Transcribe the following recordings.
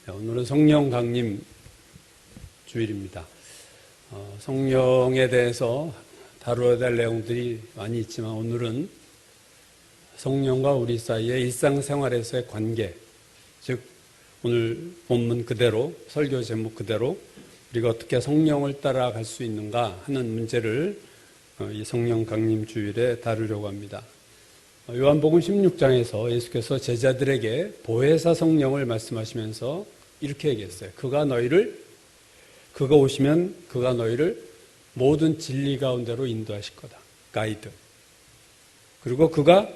오늘은 성령 강림 주일입니다. 성령에 대해서 다루어야 될 내용들이 많이 있지만 오늘은 성령과 우리 사이의 일상생활에서의 관계, 즉 오늘 본문 그대로, 설교 제목 그대로 우리가 어떻게 성령을 따라갈 수 있는가 하는 문제를 이 성령 강림 주일에 다루려고 합니다. 요한복음 16장에서 예수께서 제자들에게 보혜사 성령을 말씀하시면서 이렇게 얘기했어요. 그가 오시면 그가 너희를 모든 진리 가운데로 인도하실 거다. 가이드. 그리고 그가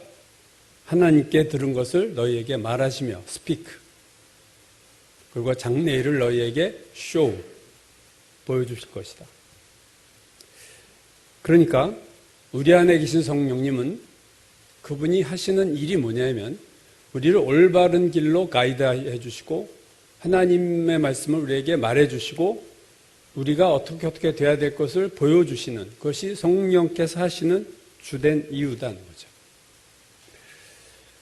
하나님께 들은 것을 너희에게 말하시며 스피크. 그리고 장래일을 너희에게 쇼. 보여주실 것이다. 그러니까 우리 안에 계신 성령님은 그분이 하시는 일이 뭐냐면 우리를 올바른 길로 가이드해 주시고 하나님의 말씀을 우리에게 말해 주시고 우리가 어떻게 돼야 될 것을 보여주시는 그것이 성령께서 하시는 주된 이유다는 거죠.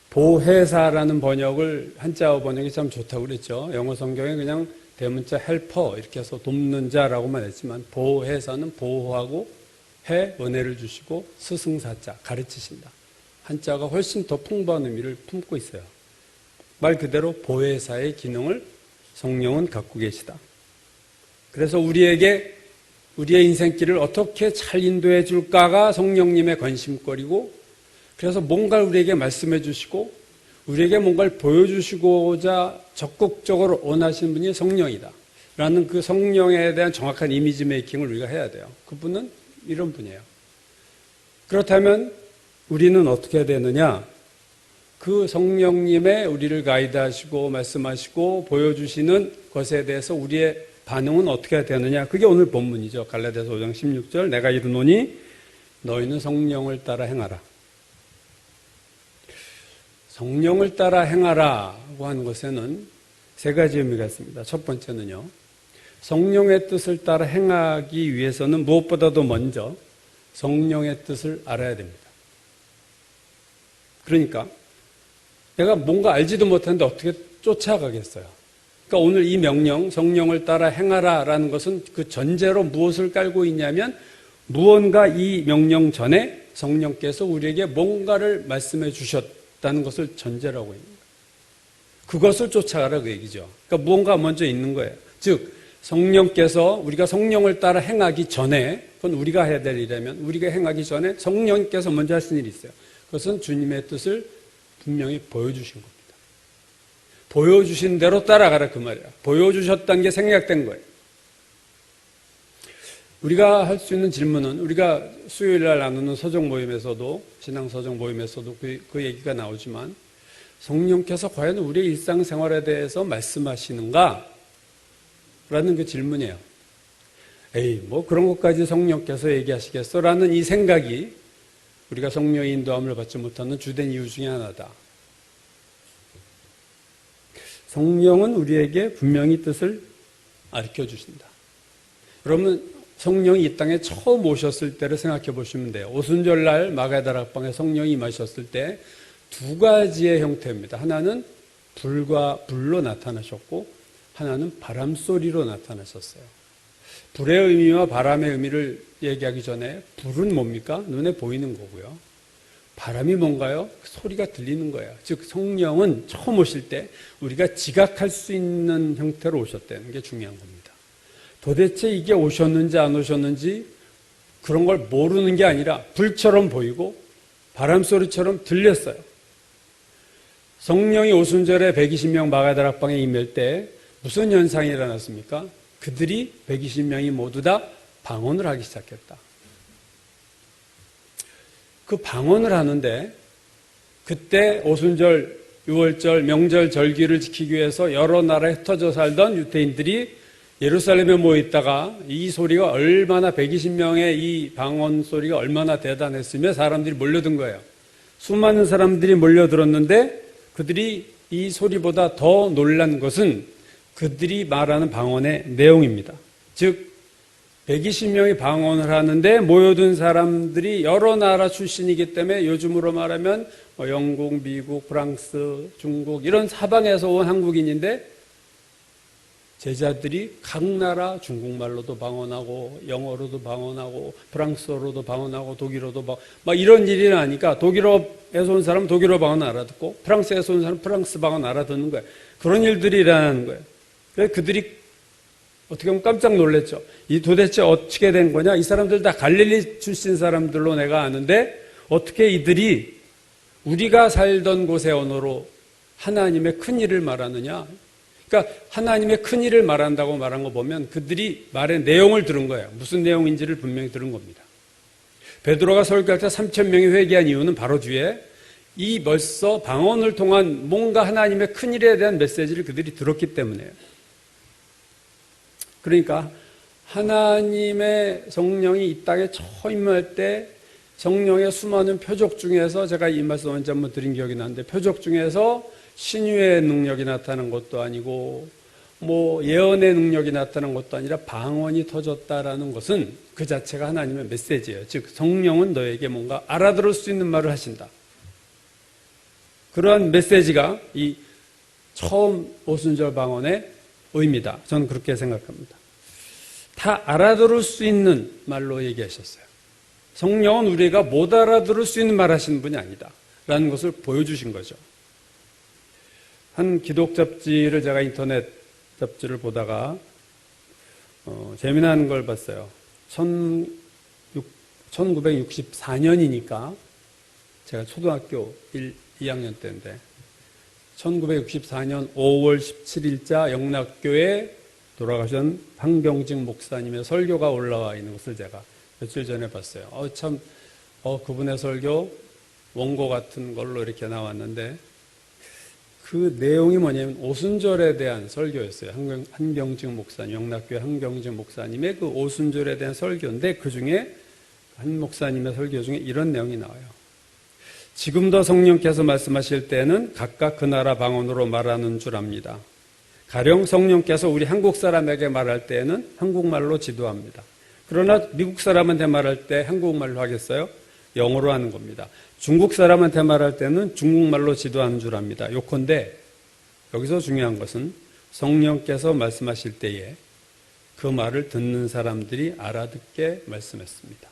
보혜사라는 번역을 한자어 번역이 참 좋다고 그랬죠. 영어 성경에 그냥 대문자 헬퍼 이렇게 해서 돕는 자라고만 했지만 보혜사는 보호하고 은혜를 주시고 스승사자 가르치신다. 한자가 훨씬 더 풍부한 의미를 품고 있어요. 말 그대로 보혜사의 기능을 성령은 갖고 계시다. 그래서 우리에게 우리의 인생길을 어떻게 잘 인도해 줄까가 성령님의 관심거리고 그래서 뭔가를 우리에게 말씀해 주시고 우리에게 뭔가를 보여주시고자 적극적으로 원하시는 분이 성령이다. 라는 그 성령에 대한 정확한 이미지 메이킹을 우리가 해야 돼요. 그분은 이런 분이에요. 그렇다면 우리는 어떻게 해야 되느냐? 그 성령님의 우리를 가이드하시고 말씀하시고 보여주시는 것에 대해서 우리의 반응은 어떻게 해야 되느냐? 그게 오늘 본문이죠. 갈라디아서 5장 16절 내가 이르노니 너희는 성령을 따라 행하라. 성령을 따라 행하라고 하는 것에는 세 가지 의미가 있습니다. 첫 번째는요. 성령의 뜻을 따라 행하기 위해서는 무엇보다도 먼저 성령의 뜻을 알아야 됩니다. 그러니까 내가 뭔가 알지도 못하는데 어떻게 쫓아가겠어요? 그러니까 오늘 이 명령, 성령을 따라 행하라라는 것은 그 전제로 무엇을 깔고 있냐면 무언가 이 명령 전에 성령께서 우리에게 뭔가를 말씀해 주셨다는 것을 전제로 하고 있는 거예요. 그것을 쫓아가라 그 얘기죠. 그러니까 무언가 먼저 있는 거예요. 즉 성령께서 우리가 성령을 따라 행하기 전에 그건 우리가 해야 될 일이라면 우리가 행하기 전에 성령께서 먼저 하신 일이 있어요. 그것은 주님의 뜻을 분명히 보여주신 겁니다. 보여주신 대로 따라가라 그 말이야. 보여주셨다는 게 생략된 거예요. 우리가 할 수 있는 질문은 우리가 수요일 날 나누는 서적 모임에서도 신앙 서적 모임에서도 그 얘기가 나오지만 성령께서 과연 우리의 일상생활에 대해서 말씀하시는가? 라는 그 질문이에요. 에이 뭐 그런 것까지 성령께서 얘기하시겠어? 라는 이 생각이 우리가 성령의 인도함을 받지 못하는 주된 이유 중에 하나다. 성령은 우리에게 분명히 뜻을 가르쳐 주신다. 여러분 성령이 이 땅에 처음 오셨을 때를 생각해 보시면 돼요. 오순절날 마가다락방에 성령이 임하셨을 때 두 가지의 형태입니다. 하나는 불로 나타나셨고 하나는 바람소리로 나타나셨어요. 불의 의미와 바람의 의미를 얘기하기 전에 불은 뭡니까? 눈에 보이는 거고요. 바람이 뭔가요? 소리가 들리는 거예요. 즉 성령은 처음 오실 때 우리가 지각할 수 있는 형태로 오셨다는 게 중요한 겁니다. 도대체 이게 오셨는지 안 오셨는지 그런 걸 모르는 게 아니라 불처럼 보이고 바람소리처럼 들렸어요. 성령이 오순절에 120명 마가다락방에 임할 때 무슨 현상이 일어났습니까? 그들이 120명이 모두 다 방언을 하기 시작했다. 그 방언을 하는데 그때 오순절, 유월절, 명절, 절기를 지키기 위해서 여러 나라에 흩어져 살던 유대인들이 예루살렘에 모여있다가 이 소리가 얼마나 120명의 이 방언 소리가 얼마나 대단했으며 사람들이 몰려든 거예요. 수많은 사람들이 몰려들었는데 그들이 이 소리보다 더 놀란 것은 그들이 말하는 방언의 내용입니다. 즉 120명이 방언을 하는데 모여든 사람들이 여러 나라 출신이기 때문에 요즘으로 말하면 영국, 미국, 프랑스, 중국 이런 사방에서 온 한국인인데 제자들이 각 나라 중국말로도 방언하고 영어로도 방언하고 프랑스어로도 방언하고 독일어도 막 이런 일이 나니까 독일어에서 온 사람은 독일어 방언 알아듣고 프랑스에서 온 사람은 프랑스 방언 알아듣는 거예요. 그런 일들이 일어나는 거예요. 그래서 그들이 어떻게 보면 깜짝 놀랐죠. 이 도대체 어떻게 된 거냐? 이 사람들 다 갈릴리 출신 사람들로 내가 아는데 어떻게 이들이 우리가 살던 곳의 언어로 하나님의 큰 일을 말하느냐? 그러니까 하나님의 큰 일을 말한다고 말한 거 보면 그들이 말의 내용을 들은 거예요. 무슨 내용인지를 분명히 들은 겁니다. 베드로가 설교할 때 3,000명이 회개한 이유는 바로 뒤에 이 벌써 방언을 통한 뭔가 하나님의 큰 일에 대한 메시지를 그들이 들었기 때문에요. 그러니까 하나님의 성령이 이 땅에 처음 임할 때 성령의 수많은 표적 중에서 제가 이 말씀 언제 한번 드린 기억이 나는데 표적 중에서 신유의 능력이 나타난 것도 아니고 뭐 예언의 능력이 나타난 것도 아니라 방언이 터졌다라는 것은 그 자체가 하나님의 메시지예요. 즉 성령은 너에게 뭔가 알아들을 수 있는 말을 하신다. 그러한 메시지가 이 처음 오순절 방언의 의미다. 저는 그렇게 생각합니다. 다 알아들을 수 있는 말로 얘기하셨어요. 성령은 우리가 못 알아들을 수 있는 말 하시는 분이 아니다. 라는 것을 보여주신 거죠. 한 기독 잡지를 제가 인터넷 잡지를 보다가 재미난 걸 봤어요. 1964년이니까 제가 초등학교 2학년 때인데 1964년 5월 17일자 영락교에 돌아가신 황병직 목사님의 설교가 올라와 있는 것을 제가 며칠 전에 봤어요. 그분의 설교 원고 같은 걸로 이렇게 나왔는데 그 내용이 뭐냐면 오순절에 대한 설교였어요. 한병직 목사님, 영락교회 한병직 목사님의 그 오순절에 대한 설교인데 그 중에 한 목사님의 설교 중에 이런 내용이 나와요. 지금도 성령께서 말씀하실 때는 각각 그 나라 방언으로 말하는 줄 압니다. 가령 성령께서 우리 한국 사람에게 말할 때에는 한국말로 지도합니다. 그러나 미국 사람한테 말할 때 한국말로 하겠어요? 영어로 하는 겁니다. 중국 사람한테 말할 때는 중국말로 지도하는 줄 압니다. 요컨대 여기서 중요한 것은 성령께서 말씀하실 때에 그 말을 듣는 사람들이 알아듣게 말씀했습니다.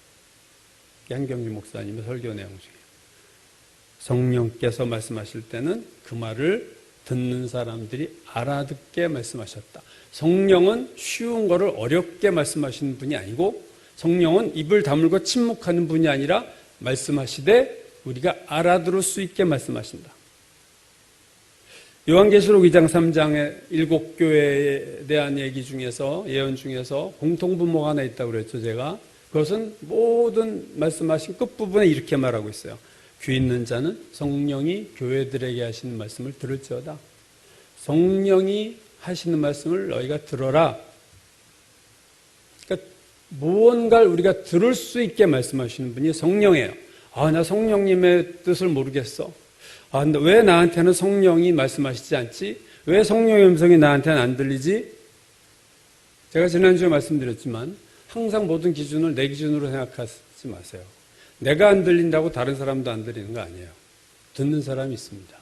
한경주 목사님의 설교 내용 중에 성령께서 말씀하실 때는 그 말을 듣는 사람들이 알아듣게 말씀하셨다. 성령은 쉬운 거를 어렵게 말씀하시는 분이 아니고 성령은 입을 다물고 침묵하는 분이 아니라 말씀하시되 우리가 알아들을 수 있게 말씀하신다. 요한계시록 2장 3장의 7교회에 대한 얘기 중에서 예언 중에서 공통분모가 하나 있다고 그랬죠. 제가 그것은 모든 말씀하신 끝부분에 이렇게 말하고 있어요. 귀 있는 자는 성령이 교회들에게 하시는 말씀을 들을지어다. 성령이 하시는 말씀을 너희가 들어라. 그러니까 무언가를 우리가 들을 수 있게 말씀하시는 분이 성령이에요. 나 성령님의 뜻을 모르겠어. 근데 왜 나한테는 성령이 말씀하시지 않지? 왜 성령의 음성이 나한테는 안 들리지? 제가 지난주에 말씀드렸지만 항상 모든 기준을 내 기준으로 생각하지 마세요. 내가 안 들린다고 다른 사람도 안 들리는 거 아니에요. 듣는 사람이 있습니다.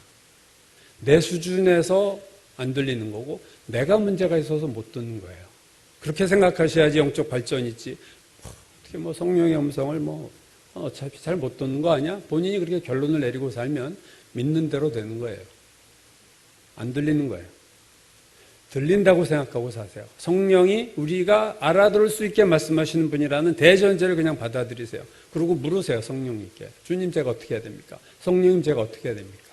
내 수준에서 안 들리는 거고 내가 문제가 있어서 못 듣는 거예요. 그렇게 생각하셔야지 영적 발전이 있지. 어떻게 성령의 음성을 어차피 잘 못 듣는 거 아니야? 본인이 그렇게 결론을 내리고 살면 믿는 대로 되는 거예요. 안 들리는 거예요. 들린다고 생각하고 사세요. 성령이 우리가 알아들을 수 있게 말씀하시는 분이라는 대전제를 그냥 받아들이세요. 그리고 물으세요. 성령님께. 주님 제가 어떻게 해야 됩니까? 성령님 제가 어떻게 해야 됩니까?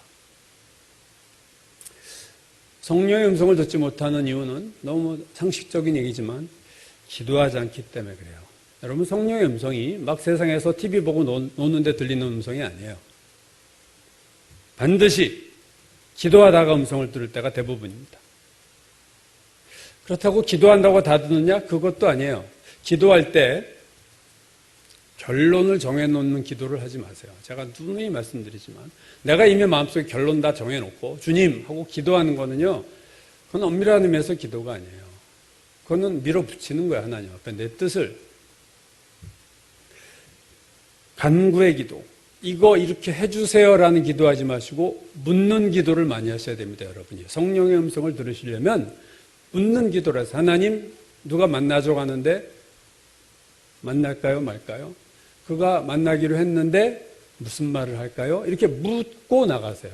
성령의 음성을 듣지 못하는 이유는 너무 상식적인 얘기지만 기도하지 않기 때문에 그래요. 여러분 성령의 음성이 막 세상에서 TV 보고 노는데 들리는 음성이 아니에요. 반드시 기도하다가 음성을 들을 때가 대부분입니다. 그렇다고 기도한다고 다 듣느냐? 그것도 아니에요. 기도할 때 결론을 정해놓는 기도를 하지 마세요. 제가 누누이 말씀드리지만 내가 이미 마음속에 결론 다 정해놓고 주님 하고 기도하는 거는요. 그건 엄밀한 의미에서 기도가 아니에요. 그거는 밀어붙이는 거야. 하나님 앞에 내 뜻을. 간구의 기도. 이거 이렇게 해주세요라는 기도하지 마시고 묻는 기도를 많이 하셔야 됩니다. 여러분이. 성령의 음성을 들으시려면 묻는 기도를 해서 하나님 누가 만나러 가는데 만날까요 말까요? 그가 만나기로 했는데 무슨 말을 할까요? 이렇게 묻고 나가세요.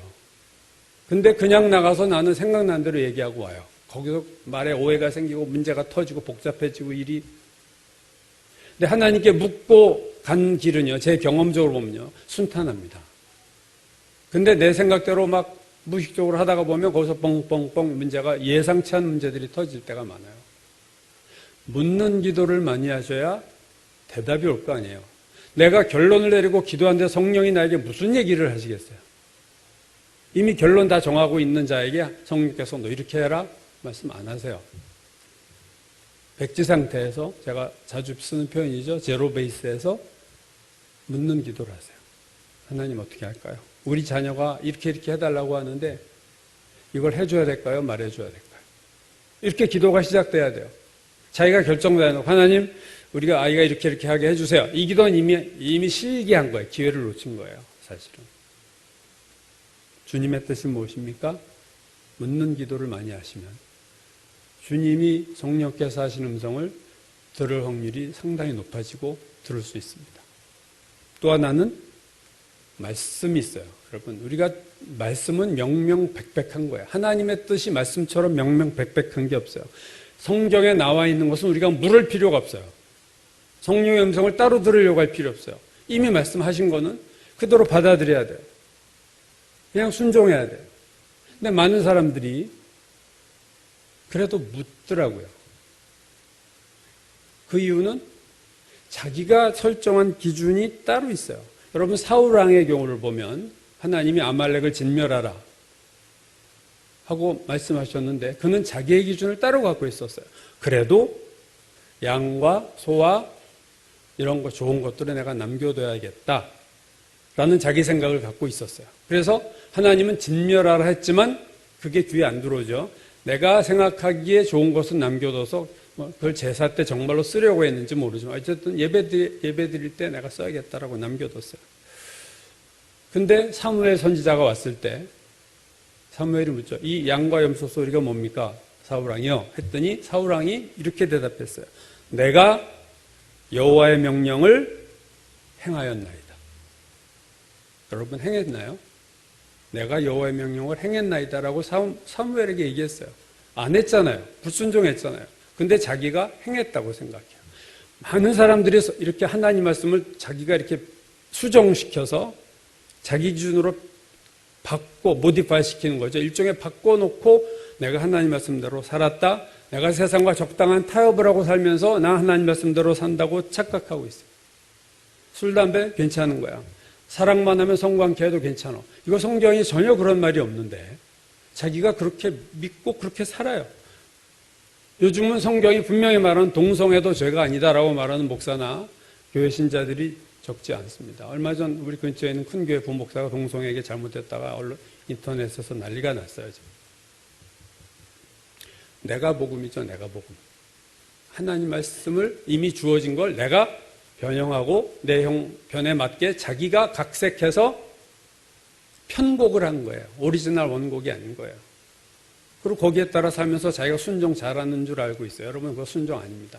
근데 그냥 나가서 나는 생각난 대로 얘기하고 와요. 거기서 말에 오해가 생기고 문제가 터지고 복잡해지고 일이. 근데 하나님께 묻고 간 길은요, 제 경험적으로 보면요, 순탄합니다. 근데 내 생각대로 막 무의식적으로 하다가 보면 거기서 뻥뻥뻥 문제가 예상치 않은 문제들이 터질 때가 많아요. 묻는 기도를 많이 하셔야 대답이 올 거 아니에요. 내가 결론을 내리고 기도하는데 성령이 나에게 무슨 얘기를 하시겠어요? 이미 결론 다 정하고 있는 자에게 성령께서 너 이렇게 해라 말씀 안 하세요. 백지 상태에서 제가 자주 쓰는 표현이죠. 제로 베이스에서 묻는 기도를 하세요. 하나님 어떻게 할까요? 우리 자녀가 이렇게 해달라고 하는데 이걸 해줘야 될까요? 말해줘야 될까요? 이렇게 기도가 시작돼야 돼요. 자기가 결정돼야 돼요. 하나님 우리가 아이가 이렇게 하게 해주세요. 이 기도는 이미 실기한 거예요. 기회를 놓친 거예요. 사실은. 주님의 뜻이 무엇입니까? 묻는 기도를 많이 하시면 주님이 성령께서 하시는 음성을 들을 확률이 상당히 높아지고 들을 수 있습니다. 또 하나는 말씀이 있어요. 여러분, 우리가 말씀은 명명백백한 거예요. 하나님의 뜻이 말씀처럼 명명백백한 게 없어요. 성경에 나와 있는 것은 우리가 물을 필요가 없어요. 성령의 음성을 따로 들으려고 할 필요 없어요. 이미 말씀하신 거는 그대로 받아들여야 돼요. 그냥 순종해야 돼요. 근데 많은 사람들이 그래도 묻더라고요. 그 이유는 자기가 설정한 기준이 따로 있어요. 여러분 사울 왕의 경우를 보면 하나님이 아말렉을 진멸하라 하고 말씀하셨는데 그는 자기의 기준을 따로 갖고 있었어요. 그래도 양과 소와 이런 거 좋은 것들을 내가 남겨둬야겠다 라는 자기 생각을 갖고 있었어요. 그래서 하나님은 진멸하라 했지만 그게 귀에 안 들어오죠. 내가 생각하기에 좋은 것은 남겨둬서 그걸 제사 때 정말로 쓰려고 했는지 모르지만 어쨌든 예배 드릴 때 내가 써야겠다라고 남겨뒀어요. 근데 사무엘 선지자가 왔을 때 사무엘이 묻죠. 이 양과 염소 소리가 뭡니까? 사울왕이요. 했더니 사울왕이 이렇게 대답했어요. 내가 여호와의 명령을 행하였나이다. 여러분 행했나요? 내가 여호와의 명령을 행했나이다라고 사무엘에게 얘기했어요. 안 했잖아요. 불순종했잖아요. 근데 자기가 행했다고 생각해요. 많은 사람들이 이렇게 하나님 말씀을 자기가 이렇게 수정시켜서 자기 기준으로 바꿔 모디파이 시키는 거죠. 일종의 바꿔놓고 내가 하나님 말씀대로 살았다. 내가 세상과 적당한 타협을 하고 살면서 나 하나님 말씀대로 산다고 착각하고 있어요. 술, 담배 괜찮은 거야. 사랑만 하면 성관계 해도 괜찮아. 이거 성경이 전혀 그런 말이 없는데 자기가 그렇게 믿고 그렇게 살아요. 요즘은 성경이 분명히 말하는 동성애도 죄가 아니다라고 말하는 목사나 교회 신자들이 적지 않습니다. 얼마 전 우리 근처에 있는 큰 교회 부목사가 동성애에게 잘못했다가 인터넷에서 난리가 났어요. 지금. 내가 복음이죠. 내가 복음. 하나님 말씀을 이미 주어진 걸 내가 변형하고 내 형편에 맞게 자기가 각색해서 편곡을 한 거예요. 오리지널 원곡이 아닌 거예요. 그리고 거기에 따라 살면서 자기가 순종 잘하는 줄 알고 있어요. 여러분 그거 순종 아닙니다.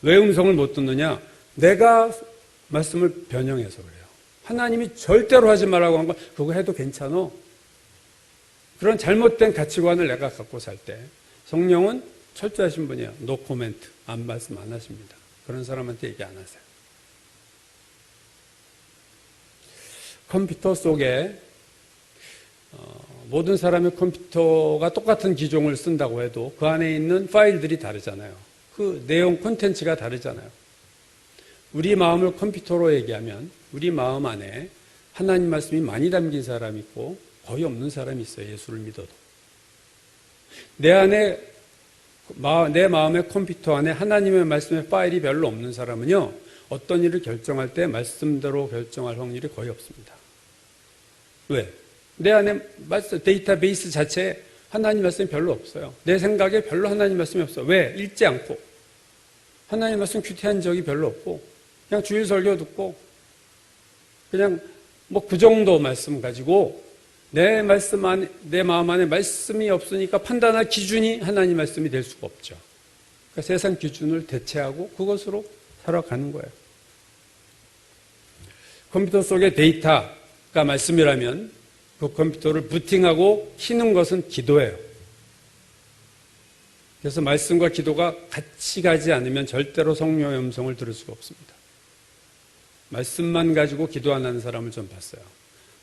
왜 음성을 못 듣느냐? 내가 말씀을 변형해서 그래요. 하나님이 절대로 하지 말라고 한 건 그거 해도 괜찮아. 그런 잘못된 가치관을 내가 갖고 살 때 성령은 철저하신 분이에요. 노 코멘트. 안 말씀 안 하십니다. 그런 사람한테 얘기 안 하세요. 컴퓨터 속에 모든 사람의 컴퓨터가 똑같은 기종을 쓴다고 해도 그 안에 있는 파일들이 다르잖아요. 그 내용 콘텐츠가 다르잖아요. 우리 마음을 컴퓨터로 얘기하면 우리 마음 안에 하나님 말씀이 많이 담긴 사람이 있고 거의 없는 사람이 있어요. 예수를 믿어도. 내 마음의 컴퓨터 안에 하나님의 말씀의 파일이 별로 없는 사람은요. 어떤 일을 결정할 때 말씀대로 결정할 확률이 거의 없습니다. 왜? 내 안에 데이터베이스 자체에 하나님 말씀이 별로 없어요. 내 생각에 별로 하나님 말씀이 없어요. 왜? 읽지 않고. 하나님 말씀 큐티한 적이 별로 없고 그냥 주일 설교 듣고 그냥 뭐 그 정도 말씀 가지고 내 마음 안에 말씀이 없으니까 판단할 기준이 하나님 말씀이 될 수가 없죠. 그러니까 세상 기준을 대체하고 그것으로 살아가는 거예요. 컴퓨터 속의 데이터가 말씀이라면 그 컴퓨터를 부팅하고 키는 것은 기도예요. 그래서 말씀과 기도가 같이 가지 않으면 절대로 성령의 음성을 들을 수가 없습니다. 말씀만 가지고 기도 안 하는 사람을 좀 봤어요.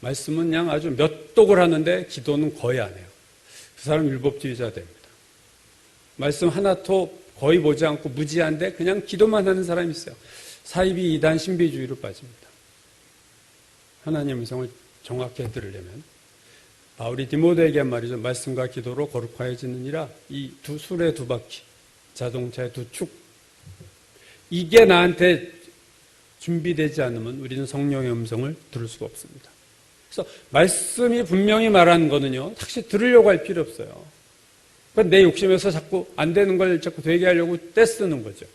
말씀은 그냥 아주 몇 독을 하는데 기도는 거의 안 해요. 그 사람 율법주의자 됩니다. 말씀 하나도 거의 보지 않고 무지한데 그냥 기도만 하는 사람이 있어요. 사이비 이단 신비주의로 빠집니다. 하나님의 음성을 정확히 들으려면 바울이 디모데에게 한 말이죠. 말씀과 기도로 거룩하여지느니라. 이 두 술의 두 바퀴, 자동차의 두 축, 이게 나한테 준비되지 않으면 우리는 성령의 음성을 들을 수가 없습니다. 그래서 말씀이 분명히 말하는 거는요, 사실 들으려고 할 필요 없어요. 그러니까 내 욕심에서 자꾸 안 되는 걸 자꾸 되게 하려고 떼쓰는 거죠.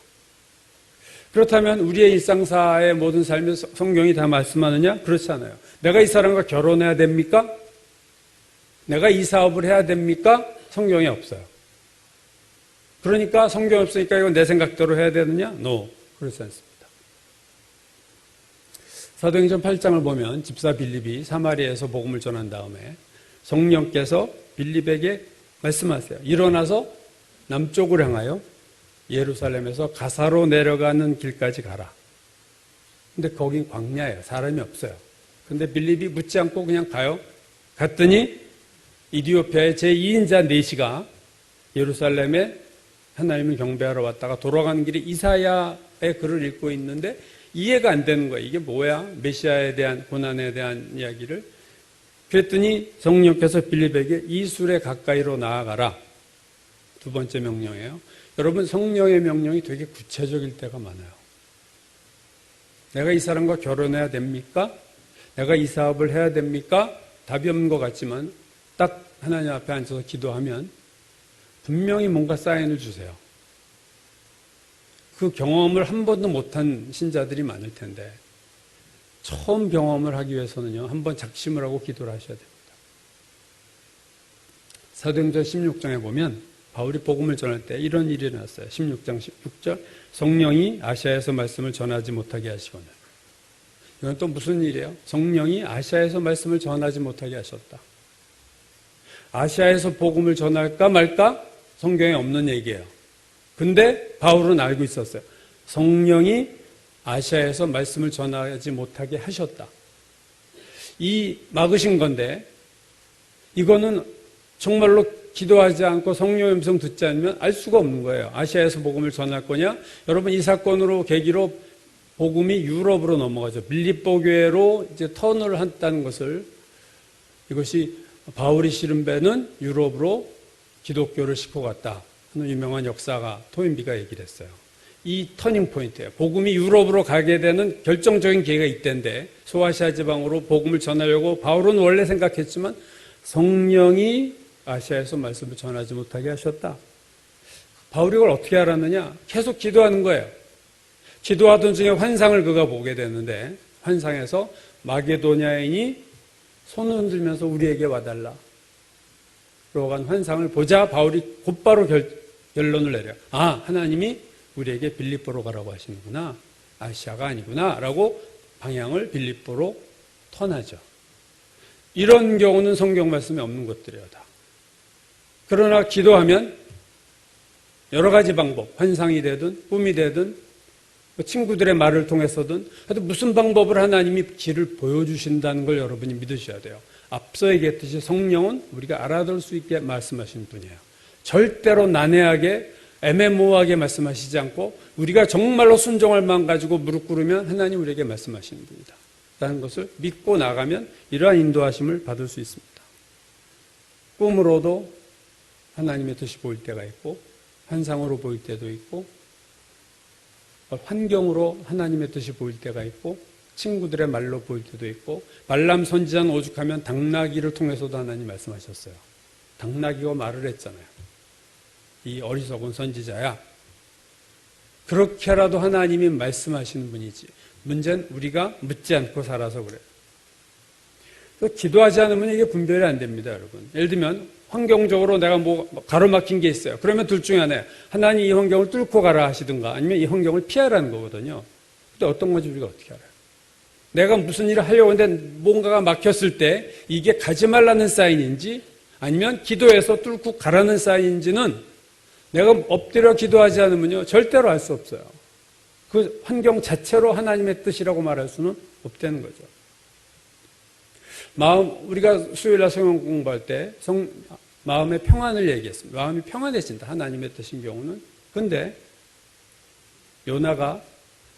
그렇다면 우리의 일상사의 모든 삶에 성경이 다 말씀하느냐? 그렇지 않아요. 내가 이 사람과 결혼해야 됩니까? 내가 이 사업을 해야 됩니까? 성경에 없어요. 그러니까 성경이 없으니까 이건 내 생각대로 해야 되느냐? No. 그렇지 않습니다. 사도행전 8장을 보면 집사 빌립이 사마리아에서 복음을 전한 다음에 성령께서 빌립에게 말씀하세요. 일어나서 남쪽을 향하여 예루살렘에서 가사로 내려가는 길까지 가라. 근데 거긴 광야예요. 사람이 없어요. 근데 빌립이 묻지 않고 그냥 가요. 갔더니 이디오피아의 제2인자 네시가 예루살렘에 하나님을 경배하러 왔다가 돌아가는 길에 이사야의 글을 읽고 있는데 이해가 안 되는 거예요. 이게 뭐야? 메시아에 대한 고난에 대한 이야기를. 그랬더니 성령께서 빌립에게 이 술에 가까이로 나아가라. 두 번째 명령이에요. 여러분, 성령의 명령이 되게 구체적일 때가 많아요. 내가 이 사람과 결혼해야 됩니까? 내가 이 사업을 해야 됩니까? 답이 없는 것 같지만 딱 하나님 앞에 앉아서 기도하면 분명히 뭔가 사인을 주세요. 그 경험을 한 번도 못한 신자들이 많을 텐데 처음 경험을 하기 위해서는요, 한번 작심을 하고 기도를 하셔야 됩니다. 사도행전 16장에 보면 바울이 복음을 전할 때 이런 일이 일어났어요. 16장 16절 성령이 아시아에서 말씀을 전하지 못하게 하시거늘. 이건 또 무슨 일이에요? 성령이 아시아에서 말씀을 전하지 못하게 하셨다. 아시아에서 복음을 전할까 말까? 성경에 없는 얘기예요. 근데 바울은 알고 있었어요. 성령이 아시아에서 말씀을 전하지 못하게 하셨다. 이 막으신 건데 이거는 정말로 기도하지 않고 성령의 음성 듣지 않으면 알 수가 없는 거예요. 아시아에서 복음을 전할 거냐? 여러분, 이 사건으로 계기로 복음이 유럽으로 넘어가죠. 빌립보 교회로 이제 턴을 했다는 것을, 이것이 바울이 실은 배는 유럽으로 기독교를 싣고 갔다 하는 유명한 역사가 토인비가 얘기를 했어요. 이 터닝 포인트예요. 복음이 유럽으로 가게 되는 결정적인 계기가 이때인데 소아시아 지방으로 복음을 전하려고 바울은 원래 생각했지만 성령이 아시아에서 말씀을 전하지 못하게 하셨다. 바울이 이걸 어떻게 알았느냐? 계속 기도하는 거예요. 기도하던 중에 환상을 그가 보게 되는데 환상에서 마게도냐인이 손을 흔들면서 우리에게 와달라. 그러고 간 환상을 보자 바울이 곧바로 결론을 내려요. 아, 하나님이 우리에게 빌립보로 가라고 하시는구나. 아시아가 아니구나. 라고 방향을 빌립보로 턴하죠. 이런 경우는 성경 말씀에 없는 것들이에요, 다. 그러나 기도하면 여러 가지 방법, 환상이 되든 꿈이 되든 친구들의 말을 통해서든 하여튼 무슨 방법을 하나님이 길을 보여주신다는 걸 여러분이 믿으셔야 돼요. 앞서 얘기했듯이 성령은 우리가 알아들 수 있게 말씀하시는 분이에요. 절대로 난해하게 애매모호하게 말씀하시지 않고 우리가 정말로 순종할 마음 가지고 무릎 꿇으면 하나님 우리에게 말씀하시는 분이다 라는 것을 믿고 나가면 이러한 인도하심을 받을 수 있습니다. 꿈으로도 하나님의 뜻이 보일 때가 있고 환상으로 보일 때도 있고 환경으로 하나님의 뜻이 보일 때가 있고 친구들의 말로 보일 때도 있고 발람 선지자는 오죽하면 당나귀를 통해서도 하나님 말씀하셨어요. 당나귀가 말을 했잖아요. 이 어리석은 선지자야. 그렇게라도 하나님이 말씀하시는 분이지. 문제는 우리가 묻지 않고 살아서 그래요. 기도하지 않으면 이게 분별이 안 됩니다, 여러분. 예를 들면 환경적으로 내가 뭐 가로막힌 게 있어요. 그러면 둘 중에 하나예요. 하나님 이 환경을 뚫고 가라 하시든가 아니면 이 환경을 피하라는 거거든요. 근데 어떤 건지 우리가 어떻게 알아요? 내가 무슨 일을 하려고 하는데 뭔가가 막혔을 때 이게 가지 말라는 사인인지 아니면 기도해서 뚫고 가라는 사인인지는 내가 엎드려 기도하지 않으면요 절대로 알 수 없어요. 그 환경 자체로 하나님의 뜻이라고 말할 수는 없다는 거죠. 우리가 수요일날 성경 공부할 때 마음의 평안을 얘기했습니다. 마음이 평안해진다. 하나님의 뜻인 경우는. 근데 요나가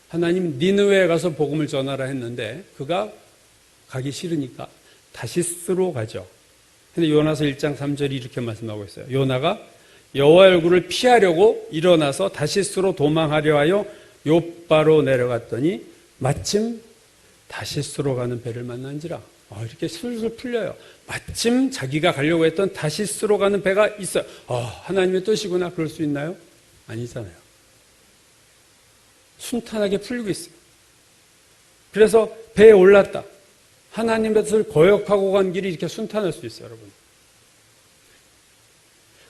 하나님 니느웨에 가서 복음을 전하라 했는데 그가 가기 싫으니까 다시스로 가죠. 근데 요나서 1장 3절이 이렇게 말씀하고 있어요. 요나가 여호와의 얼굴을 피하려고 일어나서 다시스로 도망하려 하여 요바로 내려갔더니 마침 다시스로 가는 배를 만난지라. 이렇게 술술 풀려요. 마침 자기가 가려고 했던 다시스로 가는 배가 있어요. 하나님의 뜻이구나. 그럴 수 있나요? 아니잖아요. 순탄하게 풀리고 있어요. 그래서 배에 올랐다. 하나님의 뜻을 거역하고 간 길이 이렇게 순탄할 수 있어요, 여러분.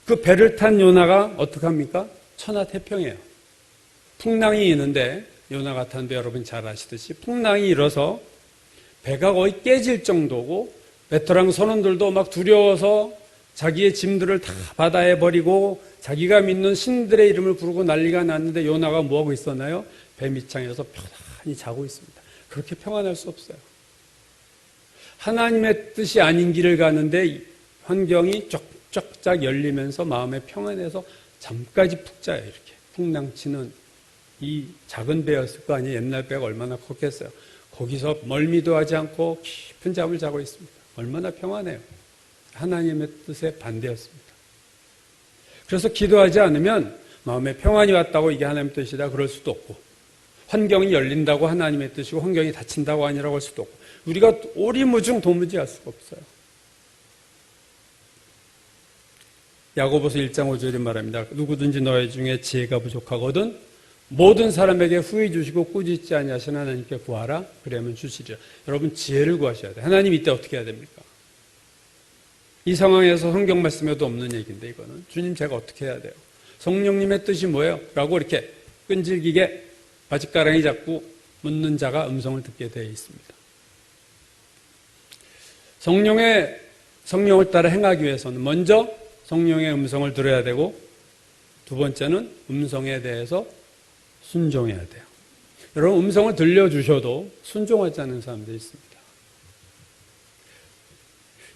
그 배를 탄 요나가 어떻게 합니까? 천하태평이에요. 풍랑이 있는데 요나 같은데 여러분 잘 아시듯이 풍랑이 일어서 배가 거의 깨질 정도고 베테랑 선원들도 막 두려워서 자기의 짐들을 다 바다에 버리고 자기가 믿는 신들의 이름을 부르고 난리가 났는데 요나가 뭐하고 있었나요? 배 밑창에서 편안히 자고 있습니다. 그렇게 평안할 수 없어요. 하나님의 뜻이 아닌 길을 가는데 환경이 쫙쫙쫙 열리면서 마음에 평안해서 잠까지 푹 자요. 이렇게 풍랑치는 이 작은 배였을 거 아니에요. 옛날 배가 얼마나 컸겠어요. 거기서 멀미도 하지 않고 깊은 잠을 자고 있습니다. 얼마나 평안해요. 하나님의 뜻에 반대였습니다. 그래서 기도하지 않으면 마음에 평안이 왔다고 이게 하나님의 뜻이다 그럴 수도 없고 환경이 열린다고 하나님의 뜻이고 환경이 닫힌다고 아니라고 할 수도 없고 우리가 오리무중 도무지 알 수가 없어요. 야고보서 1장 5절에 말합니다. 누구든지 너희 중에 지혜가 부족하거든 모든 사람에게 후히 주시고 꾸짖지 아니하시는 하나님께 구하라. 그러면 주시리라. 여러분 지혜를 구하셔야 돼요. 하나님 이때 어떻게 해야 됩니까? 이 상황에서 성경 말씀에도 없는 얘기인데 이거는 주님 제가 어떻게 해야 돼요? 성령님의 뜻이 뭐예요? 라고 이렇게 끈질기게 바짓가랑이 잡고 묻는 자가 음성을 듣게 되어 있습니다. 성령을 따라 행하기 위해서는 먼저 성령의 음성을 들어야 되고 두 번째는 음성에 대해서 순종해야 돼요. 여러분 음성을 들려주셔도 순종하지 않는 사람들이 있습니다.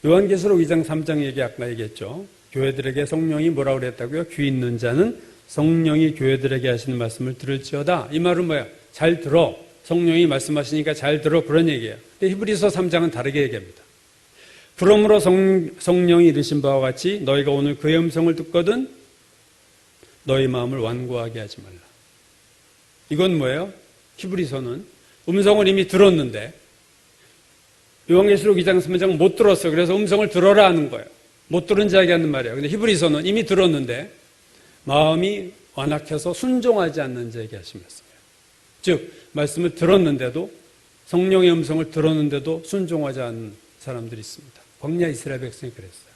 요한계시록 2장 3장 얘기 아까 얘기했죠. 교회들에게 성령이 뭐라고 그랬다고요? 귀 있는 자는 성령이 교회들에게 하시는 말씀을 들을지어다. 이 말은 뭐야? 잘 들어. 성령이 말씀하시니까 잘 들어. 그런 얘기예요. 근데 히브리서 3장은 다르게 얘기합니다. 그러므로 성령이 이르신 바와 같이 너희가 오늘 그의 음성을 듣거든 너희 마음을 완고하게 하지 말라. 이건 뭐예요? 히브리서는 음성을 이미 들었는데 요한계시록 2장 3장 못 들었어요. 그래서 음성을 들어라 하는 거예요. 못 들은 자에게 하는 말이에요. 근데 히브리서는 이미 들었는데 마음이 완악해서 순종하지 않는 자에게 하신 말씀이에요. 즉 말씀을 들었는데도 성령의 음성을 들었는데도 순종하지 않는 사람들이 있습니다. 광야 이스라엘 백성이 그랬어요.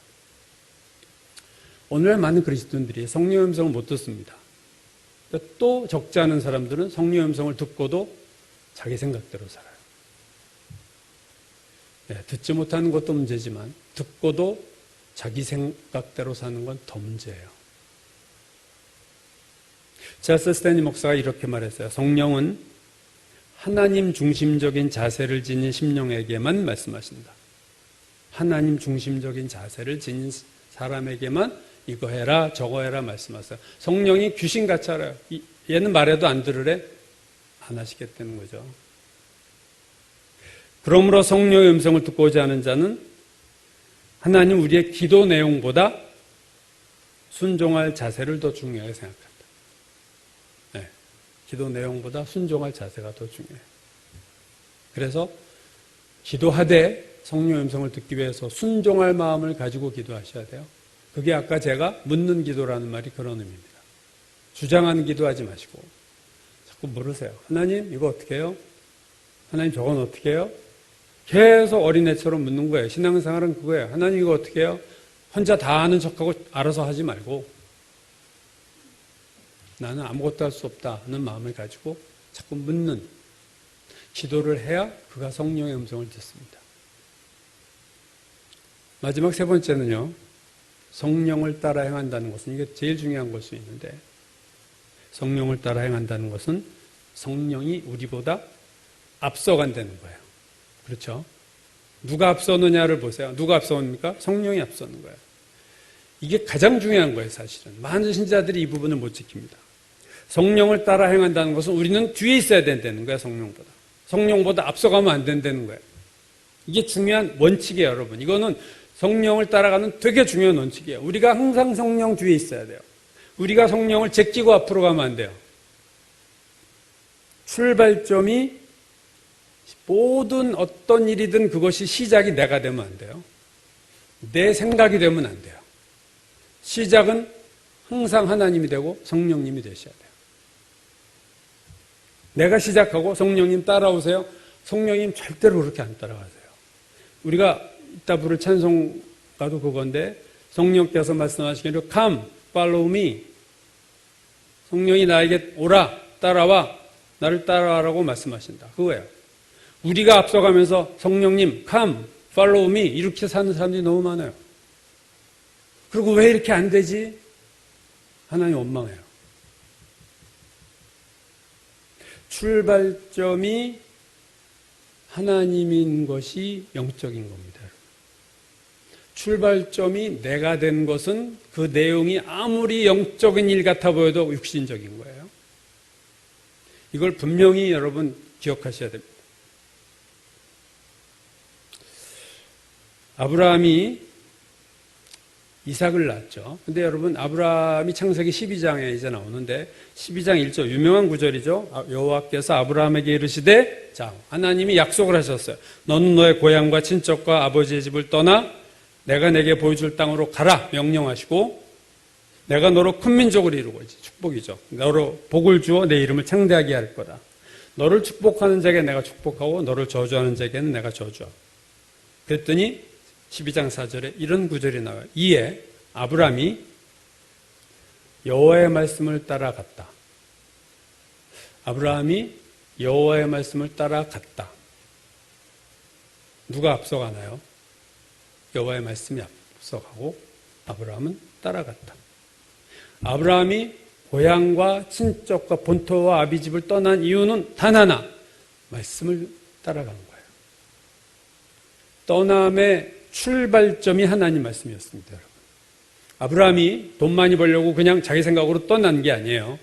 오늘날 많은 그리스도인들이 성령의 음성을 못 듣습니다. 또 적지 않은 사람들은 성령의 음성을 듣고도 자기 생각대로 살아요. 네, 듣지 못하는 것도 문제지만 듣고도 자기 생각대로 사는 건 더 문제예요. 찰스 스탠리 목사가 이렇게 말했어요. 성령은 하나님 중심적인 자세를 지닌 심령에게만 말씀하신다. 하나님 중심적인 자세를 지닌 사람에게만 이거 해라 저거 해라 말씀하세요. 성령이 귀신같이 알아요. 얘는 말해도 안 들으래? 안 하시겠다는 거죠. 그러므로 성령의 음성을 듣고자 하는 자는 하나님 우리의 기도 내용보다 순종할 자세를 더 중요하게 생각한다. 네, 기도 내용보다 순종할 자세가 더 중요해요. 그래서 기도하되 성령의 음성을 듣기 위해서 순종할 마음을 가지고 기도하셔야 돼요. 그게 아까 제가 묻는 기도라는 말이 그런 의미입니다. 주장하는 기도하지 마시고 자꾸 물으세요. 하나님 이거 어떻게 해요? 하나님 저건 어떻게 해요? 계속 어린애처럼 묻는 거예요. 신앙생활은 그거예요. 하나님 이거 어떻게 해요? 혼자 다 아는 척하고 알아서 하지 말고 나는 아무것도 할 수 없다 하는 마음을 가지고 자꾸 묻는 기도를 해야 그가 성령의 음성을 듣습니다. 마지막 세 번째는요. 성령을 따라 행한다는 것은 이게 제일 중요한 걸 수 있는데 성령을 따라 행한다는 것은 성령이 우리보다 앞서간다는 거예요. 그렇죠? 누가 앞서느냐를 보세요. 누가 앞서옵니까? 성령이 앞서는 거예요. 이게 가장 중요한 거예요, 사실은. 많은 신자들이 이 부분을 못 지킵니다. 성령을 따라 행한다는 것은 우리는 뒤에 있어야 된다는 거예요, 성령보다. 성령보다 앞서가면 안 된다는 거예요. 이게 중요한 원칙이에요, 여러분. 이거는 성령을 따라가는 되게 중요한 원칙이에요. 우리가 항상 성령 뒤에 있어야 돼요. 우리가 성령을 제끼고 앞으로 가면 안 돼요. 출발점이 모든 어떤 일이든 그것이 시작이 내가 되면 안 돼요. 내 생각이 되면 안 돼요. 시작은 항상 하나님이 되고 성령님이 되셔야 돼요. 내가 시작하고 성령님 따라오세요. 성령님 절대로 그렇게 안 따라가세요. 우리가 이따 부를 찬송가도 그건데 성령께서 말씀하시기를 Come, follow me. 성령이 나에게 오라, 따라와, 나를 따라와라고 말씀하신다. 그거예요. 우리가 앞서가면서 성령님, come, follow me 이렇게 사는 사람들이 너무 많아요. 그리고 왜 이렇게 안 되지? 하나님 원망해요. 출발점이 하나님인 것이 영적인 겁니다. 출발점이 내가 된 것은 그 내용이 아무리 영적인 일 같아 보여도 육신적인 거예요. 이걸 분명히 여러분 기억하셔야 됩니다. 아브라함이 이삭을 낳았죠. 근데 여러분 아브라함이 창세기 12장에 이제 나오는데 12장 1절 유명한 구절이죠. 여호와께서 아브라함에게 이르시되 자 하나님이 약속을 하셨어요. 너는 너의 고향과 친척과 아버지의 집을 떠나 내가 내게 보여줄 땅으로 가라 명령하시고 내가 너로 큰 민족을 이루고 축복이죠. 너로 복을 주어 내 이름을 창대하게 할 거다. 너를 축복하는 자에게 내가 축복하고 너를 저주하는 자에게는 내가 저주하고. 그랬더니 12장 4절에 이런 구절이 나와요. 이에 아브라함이 여호와의 말씀을 따라갔다. 아브라함이 여호와의 말씀을 따라갔다. 누가 앞서가나요? 여호와의 말씀이 앞서가고 아브라함은 따라갔다. 아브라함이 고향과 친척과 본토와 아비집을 떠난 이유는 단 하나, 말씀을 따라간 거예요. 떠남의 출발점이 하나님 말씀이었습니다. 여러분. 아브라함이 돈 많이 벌려고 그냥 자기 생각으로 떠난 게 아니에요.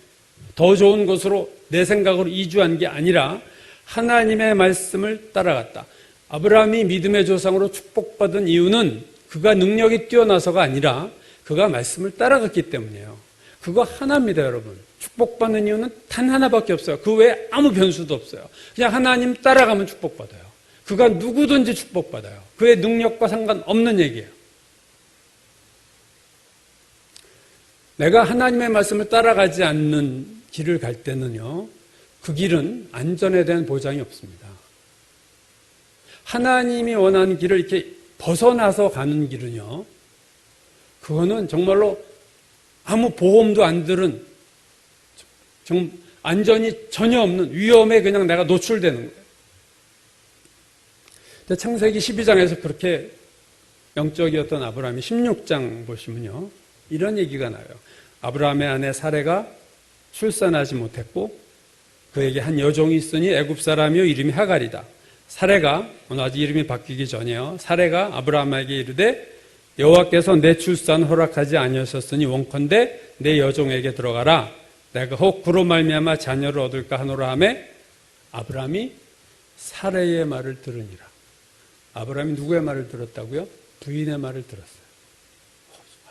더 좋은 곳으로 내 생각으로 이주한 게 아니라 하나님의 말씀을 따라갔다. 아브라함이 믿음의 조상으로 축복받은 이유는 그가 능력이 뛰어나서가 아니라 그가 말씀을 따라갔기 때문이에요. 그거 하나입니다, 여러분. 축복받는 이유는 단 하나밖에 없어요. 그 외에 아무 변수도 없어요. 그냥 하나님 따라가면 축복받아요. 그가 누구든지 축복받아요. 그의 능력과 상관없는 얘기예요. 내가 하나님의 말씀을 따라가지 않는 길을 갈 때는요, 그 길은 안전에 대한 보장이 없습니다. 하나님이 원하는 길을 이렇게 벗어나서 가는 길은요, 그거는 정말로 아무 보험도 안 들은, 안전이 전혀 없는 위험에 그냥 내가 노출되는 거예요. 창세기 12장에서 그렇게 영적이었던 아브라함이 16장 보시면요, 이런 얘기가 나와요. 아브라함의 아내 사레가 출산하지 못했고 그에게 한 여종이 있으니 애굽 사람이요 이름이 하갈이다. 사레가 아직 이름이 바뀌기 전에요. 사레가 아브라함에게 이르되 여호와께서 내 출산 허락하지 아니하셨으니 원컨대 내 여종에게 들어가라. 내가 혹 그로 말미암아 자녀를 얻을까 하노라 하매 아브라함이 사레의 말을 들으니라. 아브라함이 누구의 말을 들었다고요? 부인의 말을 들었어요.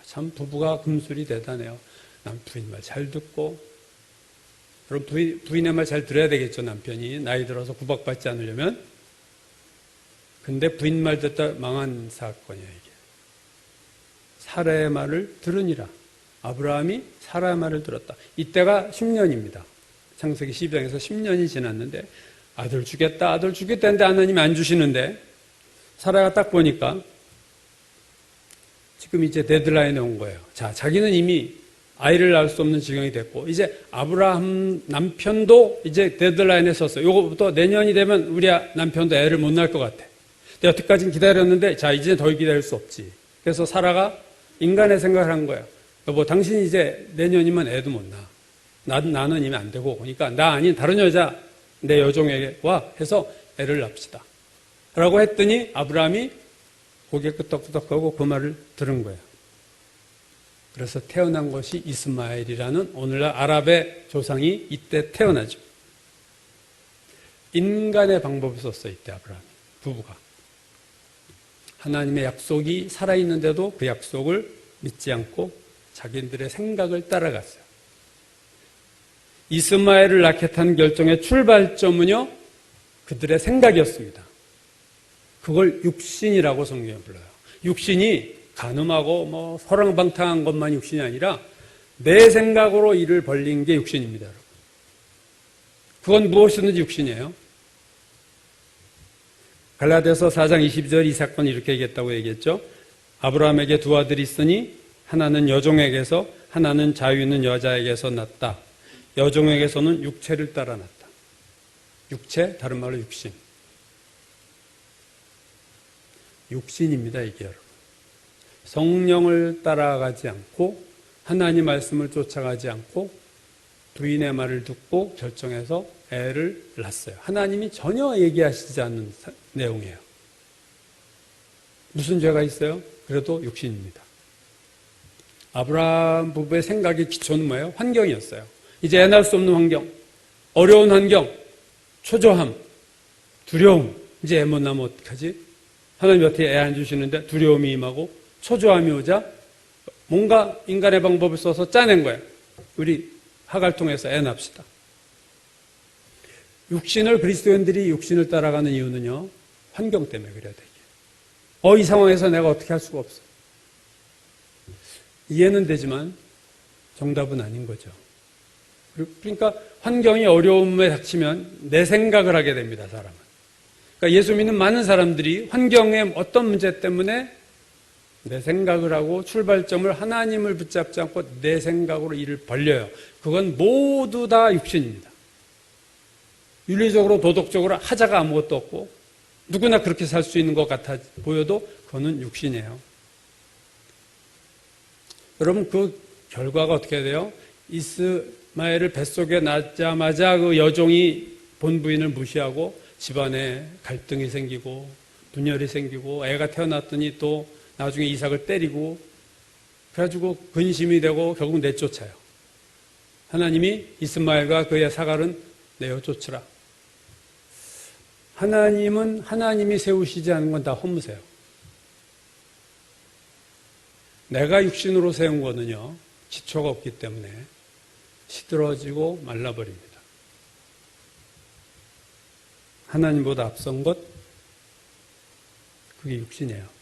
참 부부가 금술이 대단해요. 남 부인 말 잘 듣고, 여러분 부인의 말 잘 들어야 되겠죠, 남편이. 나이 들어서 구박받지 않으려면. 근데 부인 말 듣다 망한 사건이에요, 이게. 사라의 말을 들으니라. 아브라함이 사라의 말을 들었다. 이때가 10년입니다. 창세기 12장에서 10년이 지났는데 아들 주겠다 했는데 하나님이 안 주시는데 사라가 딱 보니까 지금 이제 데드라인에 온 거예요. 자, 자기는 이미 아이를 낳을 수 없는 지경이 됐고, 이제 아브라함 남편도 이제 데드라인에 섰어요. 요거부터 내년이 되면 우리 남편도 애를 못 낳을 것 같아. 근데 여태까지는 기다렸는데, 자, 이제 더 기다릴 수 없지. 그래서 사라가 인간의 생각을 한 거예요. 여보, 당신 이제 내년이면 애도 못 낳아. 나는 이미 안 되고, 그러니까 나 아닌 다른 여자, 내 여종에게 와 해서 애를 낳읍시다. 라고 했더니 아브라함이 고개 끄덕끄덕하고 그 말을 들은 거예요. 그래서 태어난 것이 이스마엘이라는 오늘날 아랍의 조상이 이때 태어나죠. 인간의 방법을 썼어요. 이때 아브라함이, 부부가. 하나님의 약속이 살아있는데도 그 약속을 믿지 않고 자기들의 생각을 따라갔어요. 이스마엘을 낳게 탄 결정의 출발점은요, 그들의 생각이었습니다. 그걸 육신이라고 성경에 불러요. 육신이 간음하고 뭐 허랑방탕한 것만 육신이 아니라 내 생각으로 일을 벌린 게 육신입니다. 여러분. 그건 무엇이든지 육신이에요. 갈라디아서 4장 22절 이 사건 이렇게 얘기했다고 얘기했죠. 아브라함에게 두 아들이 있으니 하나는 여종에게서 하나는 자유 있는 여자에게서 났다. 여종에게서는 육체를 따라 났다. 육체, 다른 말로 육신. 육신입니다, 이게 여러분. 성령을 따라가지 않고 하나님 말씀을 쫓아가지 않고 부인의 말을 듣고 결정해서 애를 낳았어요. 하나님이 전혀 얘기하시지 않는 내용이에요. 무슨 죄가 있어요? 그래도 육신입니다. 아브라함 부부의 생각의 기초는 뭐예요? 환경이었어요. 이제 애 낳을 수 없는 환경, 어려운 환경, 초조함, 두려움. 이제 애 못 낳으면 어떡하지? 하나님 여태 애 안 주시는데 두려움이 임하고 초조함이 오자 뭔가 인간의 방법을 써서 짜낸 거예요. 우리 하가를 통해서 애 낳읍시다. 그리스도인들이 육신을 따라가는 이유는요, 환경 때문에 그래야 되게. 이 상황에서 내가 어떻게 할 수가 없어. 이해는 되지만 정답은 아닌 거죠. 그러니까 환경이 어려움에 닥치면 내 생각을 하게 됩니다, 사람은. 그러니까 예수 믿는 많은 사람들이 환경의 어떤 문제 때문에 내 생각을 하고 출발점을 하나님을 붙잡지 않고 내 생각으로 일을 벌려요. 그건 모두 다 육신입니다. 윤리적으로 도덕적으로 하자가 아무것도 없고 누구나 그렇게 살 수 있는 것 같아 보여도 그거는 육신이에요. 여러분, 그 결과가 어떻게 돼요? 이스마엘을 뱃속에 낳자마자 그 여종이 본부인을 무시하고 집안에 갈등이 생기고 분열이 생기고 애가 태어났더니 또 나중에 이삭을 때리고 그래가지고 근심이 되고 결국 내쫓아요. 하나님이 이스마엘과 그의 사갈은 내어 쫓으라. 하나님은 하나님이 세우시지 않은 건 다 허무세요. 내가 육신으로 세운 거는요, 기초가 없기 때문에 시들어지고 말라버립니다. 하나님보다 앞선 것, 그게 육신이에요.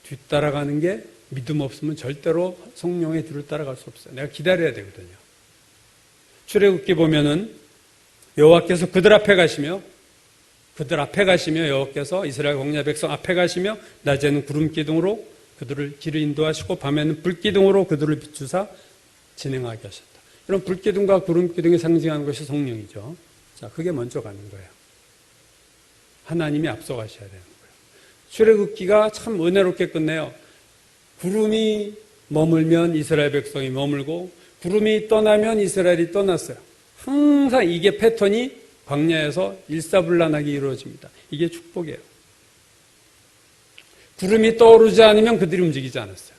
뒤따라가는 게 믿음 없으면 절대로 성령의 뒤를 따라갈 수 없어요. 내가 기다려야 되거든요. 출애굽기 보면은 여호와께서 그들 앞에 가시며 여호와께서 이스라엘 광야 백성 앞에 가시며 낮에는 구름 기둥으로 그들을 길을 인도하시고 밤에는 불 기둥으로 그들을 비추사 진행하게 하셨다. 이런 불 기둥과 구름 기둥이 상징하는 것이 성령이죠. 자, 그게 먼저 가는 거예요. 하나님이 앞서가셔야 되는 거예요. 출애굽기가 참 은혜롭게 끝내요. 구름이 머물면 이스라엘 백성이 머물고 구름이 떠나면 이스라엘이 떠났어요. 항상 이게 패턴이 광야에서 일사불란하게 이루어집니다. 이게 축복이에요. 구름이 떠오르지 않으면 그들이 움직이지 않았어요.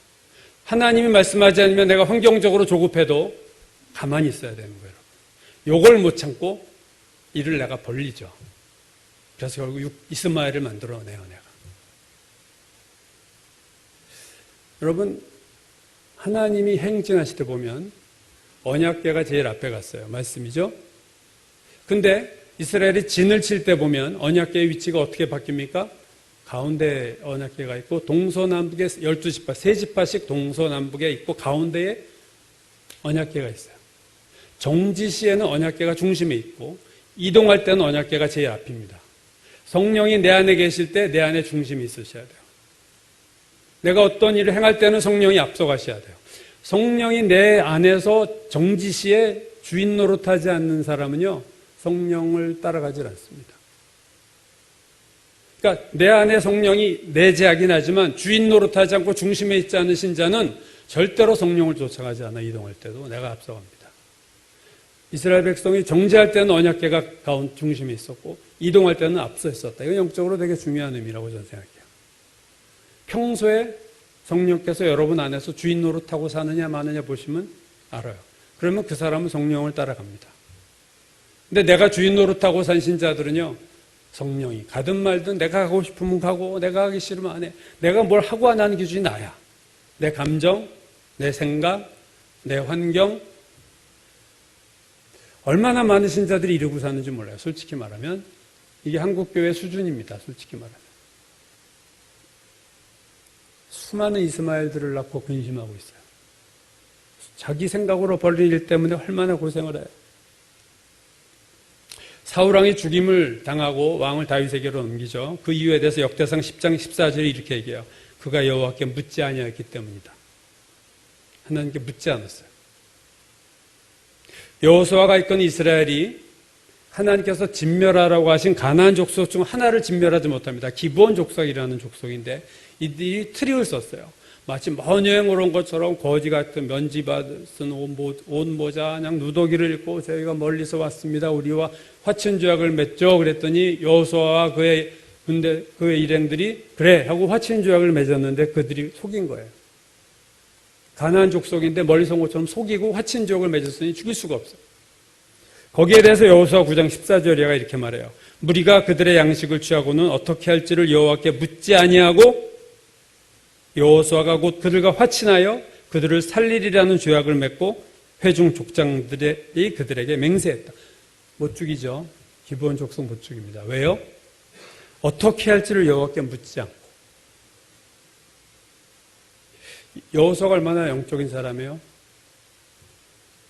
하나님이 말씀하지 않으면 내가 환경적으로 조급해도 가만히 있어야 되는 거예요. 요걸 못 참고 일을 내가 벌리죠. 그래서 결국 이스마엘을 만들어내요, 내가. 여러분, 하나님이 행진하실 때 보면 언약궤가 제일 앞에 갔어요. 말씀이죠? 근데 이스라엘이 진을 칠 때 보면 언약궤의 위치가 어떻게 바뀝니까? 가운데 언약궤가 있고 동서남북에 12지파, 3지파씩 동서남북에 있고 가운데에 언약궤가 있어요. 정지 시에는 언약궤가 중심에 있고 이동할 때는 언약궤가 제일 앞입니다. 성령이 내 안에 계실 때 내 안에 중심이 있으셔야 돼요. 내가 어떤 일을 행할 때는 성령이 앞서가셔야 돼요. 성령이 내 안에서 정지시에 주인 노릇하지 않는 사람은요, 성령을 따라가질 않습니다. 그러니까 내 안에 성령이 내재하긴 하지만 주인 노릇하지 않고 중심에 있지 않은 신자는 절대로 성령을 쫓아가지 않아. 이동할 때도 내가 앞서갑니다. 이스라엘 백성이 정죄할 때는 언약궤가 가운 중심에 있었고 이동할 때는 앞서 있었다. 이건 영적으로 되게 중요한 의미라고 저는 생각해요. 평소에 성령께서 여러분 안에서 주인 노릇하고 사느냐 마느냐 보시면 알아요. 그러면 그 사람은 성령을 따라갑니다. 근데 내가 주인 노릇하고 산 신자들은요, 성령이 가든 말든 내가 가고 싶으면 가고 내가 하기 싫으면 안 해. 내가 뭘 하고 안 하는 기준이 나야. 내 감정, 내 생각, 내 환경. 얼마나 많은 신자들이 이러고 사는지 몰라요. 솔직히 말하면 이게 한국교회 수준입니다. 솔직히 말하면. 수많은 이스마엘들을 낳고 근심하고 있어요. 자기 생각으로 벌린 일 때문에 얼마나 고생을 해요. 사울왕이 죽임을 당하고 왕을 다윗에게로 옮기죠. 그 이유에 대해서 역대상 10장 14절에 이렇게 얘기해요. 그가 여호와께 묻지 아니하였기 때문이다. 하나님께 묻지 않았어요. 여호수아가 이끈 이스라엘이 하나님께서 진멸하라고 하신 가나안 족속 중 하나를 진멸하지 못합니다. 기브온 족속이라는 족속인데 이들이 트릭을 썼어요. 마치 먼 여행을 온 것처럼 거지 같은 면지받은 옷 모자 그냥 누더기를 입고 저희가 멀리서 왔습니다. 우리와 화친조약을 맺죠. 그랬더니 여호수아와 그의 일행들이 그래 하고 화친조약을 맺었는데 그들이 속인 거예요. 가나안 족속인데 멀리서 온 것처럼 속이고 화친조약을 맺었으니 죽일 수가 없어요. 거기에 대해서 여호수아 9장 14절에가 이렇게 말해요. 무리가 그들의 양식을 취하고는 어떻게 할지를 여호와께 묻지 아니하고 여호수아가 곧 그들과 화친하여 그들을 살리리라는 조약을 맺고 회중 족장들이 그들에게 맹세했다. 못 죽이죠. 기브온 족속 못 죽입니다. 왜요? 어떻게 할지를 여호와께 묻지 않고. 여호수아가 얼마나 영적인 사람이에요?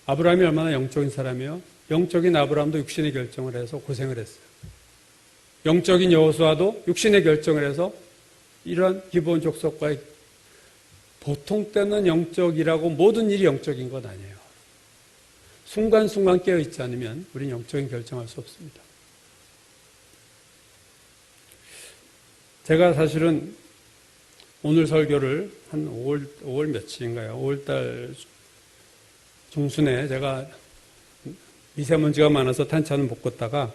아브라함이 얼마나 영적인 사람이에요? 영적인 아브라함도 육신의 결정을 해서 고생을 했어요. 영적인 여호수아도 육신의 결정을 해서 이러한 기브온 족속과의 보통 때는 영적이라고 모든 일이 영적인 건 아니에요. 순간순간 깨어있지 않으면 우리는 영적인 결정할 수 없습니다. 제가 사실은 오늘 설교를 한 5월 며칠인가요? 5월달 중순에 제가 미세먼지가 많아서 탄천을 못 걷다가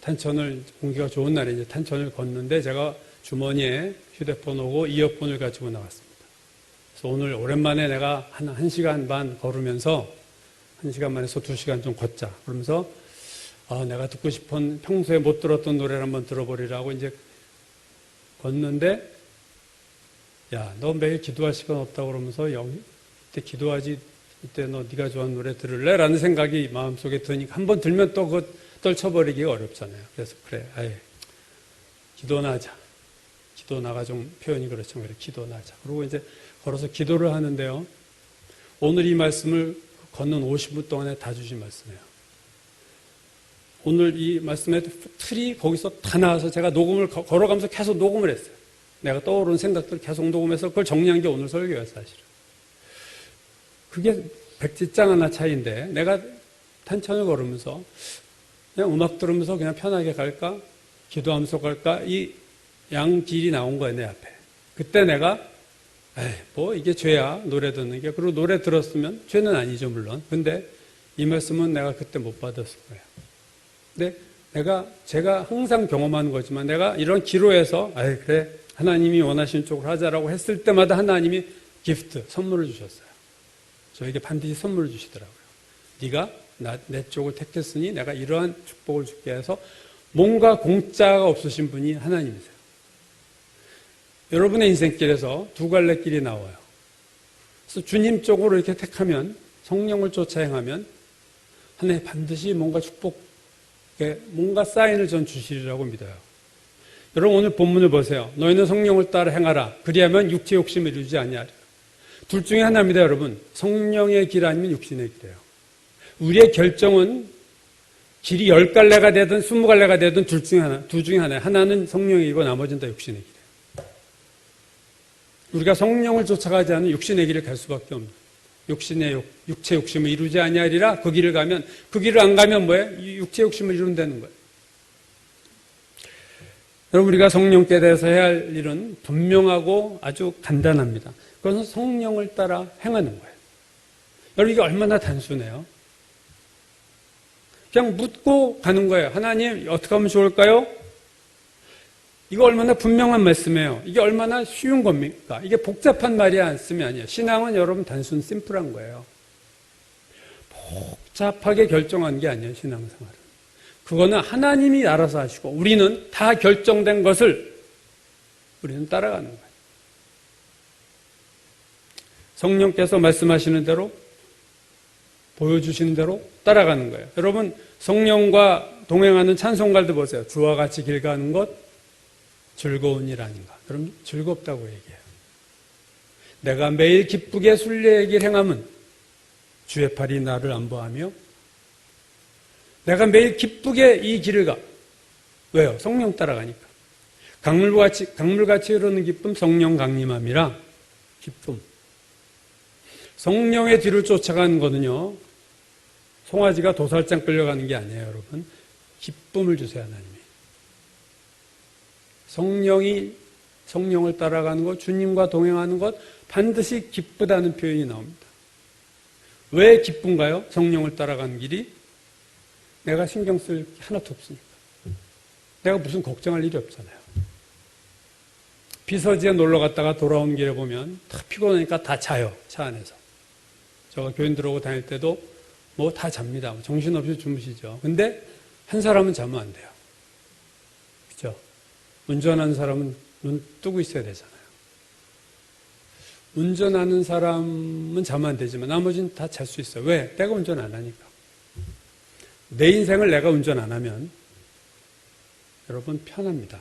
탄천을 공기가 좋은 날에 이제 탄천을 걷는데 제가 주머니에 휴대폰 오고 이어폰을 가지고 나왔습니다. 그래서 오늘 오랜만에 내가 한 1시간 반 걸으면서 1시간 반에서 2시간 좀 걷자. 그러면서 내가 듣고 싶은 평소에 못 들었던 노래를 한번 들어보리라고 이제 걷는데 야, 너 매일 기도할 시간 없다고 그러면서 이때 기도하지 이때 너 네가 좋아하는 노래 들을래? 라는 생각이 마음속에 드니까 한번 들면 또 그거 떨쳐버리기가 어렵잖아요. 그래서 그래, 아예 기도나 하자. 기도나가 좀 표현이 그렇죠. 그래, 기도나 하자. 그리고 이제 걸어서 기도를 하는데요. 오늘 이 말씀을 걷는 50분 동안에 다 주신 말씀이에요. 오늘 이 말씀의 틀이 거기서 다 나와서 제가 녹음을 걸어가면서 계속 녹음을 했어요. 내가 떠오르는 생각들을 계속 녹음해서 그걸 정리한 게 오늘 설교예요, 사실은. 그게 백지장 하나 차이인데 내가 탄천을 걸으면서 그냥 음악 들으면서 그냥 편하게 갈까? 기도하면서 갈까? 이 양길이 나온 거예요, 내 앞에. 그때 내가 뭐 이게 죄야, 노래 듣는 게. 그리고 노래 들었으면 죄는 아니죠, 물론. 근데 이 말씀은 내가 그때 못 받았을 거예요. 근데 제가 항상 경험하는 거지만 내가 이런 기로에서 그래, 하나님이 원하시는 쪽으로 하자라고 했을 때마다 하나님이 기프트, 선물을 주셨어요. 저에게 반드시 선물을 주시더라고요. 네가 내 쪽을 택했으니 내가 이러한 축복을 줄게 해서 뭔가 공짜가 없으신 분이 하나님이세요. 여러분의 인생길에서 두 갈래 길이 나와요. 그래서 주님 쪽으로 이렇게 택하면, 성령을 쫓아 행하면 하나님 반드시 뭔가 축복에 뭔가 사인을 전 주시리라고 믿어요. 여러분 오늘 본문을 보세요. 너희는 성령을 따라 행하라. 그리하면 육체 욕심을 이루지 아니하리라. 둘 중에 하나입니다, 여러분. 성령의 길 아니면 육신의 길이에요. 우리의 결정은 길이 10갈래가 되든 20갈래가 되든 둘 중에 하나, 두 중에 하나. 하나는 성령이고 나머지는 다 육신의 길이에요. 우리가 성령을 쫓아가지 않으면 육신의 길을 갈 수밖에 없는 거예요. 육체 욕심을 이루지 아니하리라. 그 길을 가면, 그 길을 안 가면 뭐예요? 육체 욕심을 이룬다는 거예요. 여러분, 우리가 성령께 대해서 해야 할 일은 분명하고 아주 간단합니다. 그것은 성령을 따라 행하는 거예요. 여러분, 이게 얼마나 단순해요. 그냥 묻고 가는 거예요. 하나님, 어떻게 하면 좋을까요? 이거 얼마나 분명한 말씀이에요. 이게 얼마나 쉬운 겁니까? 이게 복잡한 말이 않으면 아니에요. 신앙은 여러분 단순 심플한 거예요. 복잡하게 결정한 게 아니에요. 신앙생활은. 그거는 하나님이 알아서 하시고 우리는 다 결정된 것을 우리는 따라가는 거예요. 성령께서 말씀하시는 대로 보여주시는 대로 따라가는 거예요. 여러분, 성령과 동행하는 찬송가도 보세요. 주와 같이 길 가는 것 즐거운 일 아닌가. 여러분, 즐겁다고 얘기해요. 내가 매일 기쁘게 순례의 길 행함은 주의 팔이 나를 안보하며 내가 매일 기쁘게 이 길을 가. 왜요? 성령 따라가니까. 강물같이 흐르는 기쁨, 성령 강림함이라 기쁨. 성령의 뒤를 쫓아가는 거는요, 송아지가 도살장 끌려가는 게 아니에요, 여러분. 기쁨을 주세요, 하나님이. 성령을 따라가는 것, 주님과 동행하는 것, 반드시 기쁘다는 표현이 나옵니다. 왜 기쁜가요? 성령을 따라가는 길이? 내가 신경 쓸 게 하나도 없으니까. 내가 무슨 걱정할 일이 없잖아요. 비서지에 놀러 갔다가 돌아온 길에 보면 다 피곤하니까 다 자요, 차 안에서. 제가 교인 들어오고 다닐 때도 뭐 다 잡니다. 정신없이 주무시죠. 근데 한 사람은 자면 안 돼요. 그죠? 운전하는 사람은 눈 뜨고 있어야 되잖아요. 운전하는 사람은 자면 안 되지만 나머지는 다 잘 수 있어요. 왜? 내가 운전 안 하니까. 내 인생을 내가 운전 안 하면 여러분 편합니다.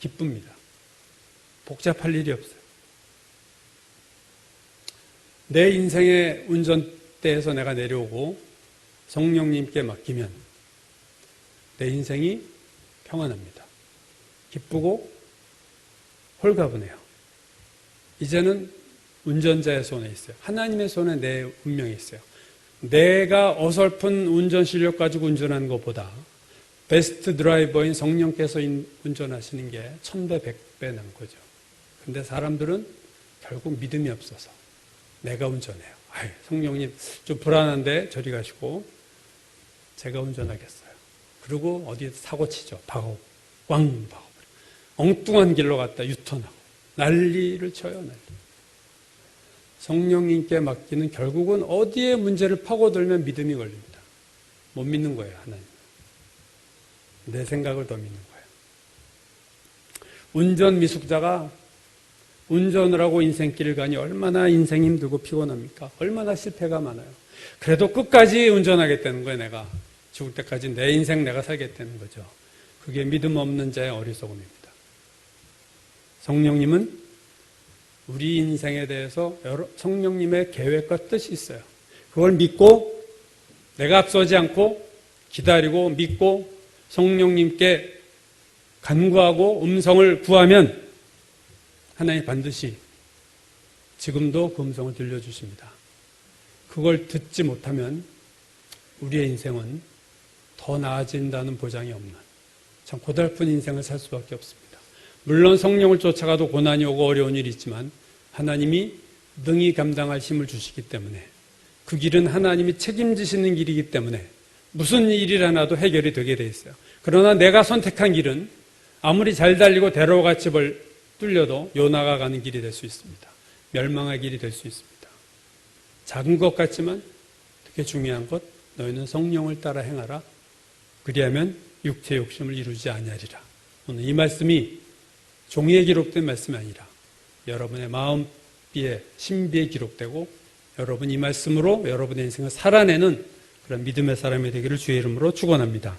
기쁩니다. 복잡할 일이 없어요. 내 인생의 운전대에서 내가 내려오고 성령님께 맡기면 내 인생이 평안합니다. 기쁘고 홀가분해요. 이제는 운전자의 손에 있어요. 하나님의 손에 내 운명이 있어요. 내가 어설픈 운전 실력 가지고 운전하는 것보다 베스트 드라이버인 성령께서 운전하시는 게 1000배, 100배 난 거죠. 근데 사람들은 결국 믿음이 없어서 내가 운전해요. 성령님 좀 불안한데 저리 가시고 제가 운전하겠어요. 그리고 어디에 사고 치죠. 박아오고 꽝 박아버려. 엉뚱한 길로 갔다 유턴하고 난리를 쳐요. 난리. 성령님께 맡기는 결국은 어디에 문제를 파고들면 믿음이 걸립니다. 못 믿는 거예요. 하나님. 내 생각을 더 믿는 거예요. 운전 미숙자가 운전을 하고 인생길을 가니 얼마나 인생이 힘들고 피곤합니까? 얼마나 실패가 많아요. 그래도 끝까지 운전하겠다는 거예요. 내가 죽을 때까지 내 인생 내가 살겠다는 거죠. 그게 믿음 없는 자의 어리석음입니다. 성령님은 우리 인생에 대해서 성령님의 계획과 뜻이 있어요. 그걸 믿고 내가 앞서지 않고 기다리고 믿고 성령님께 간구하고 음성을 구하면 하나님 반드시 지금도 그 음성을 들려주십니다. 그걸 듣지 못하면 우리의 인생은 더 나아진다는 보장이 없는 참 고달픈 인생을 살 수밖에 없습니다. 물론 성령을 쫓아가도 고난이 오고 어려운 일이 있지만 하나님이 능히 감당할 힘을 주시기 때문에 그 길은 하나님이 책임지시는 길이기 때문에 무슨 일이라도 해결이 되게 돼 있어요. 그러나 내가 선택한 길은 아무리 잘 달리고 대로와 같이 뚫려도 요나가 가는 길이 될 수 있습니다. 멸망의 길이 될 수 있습니다. 작은 것 같지만 되게 중요한 것, 너희는 성령을 따라 행하라. 그리하면 육체 욕심을 이루지 아니하리라. 오늘 이 말씀이 종이에 기록된 말씀이 아니라 여러분의 마음비에 신비에 기록되고 여러분 이 말씀으로 여러분의 인생을 살아내는 그런 믿음의 사람이 되기를 주의 이름으로 축원합니다.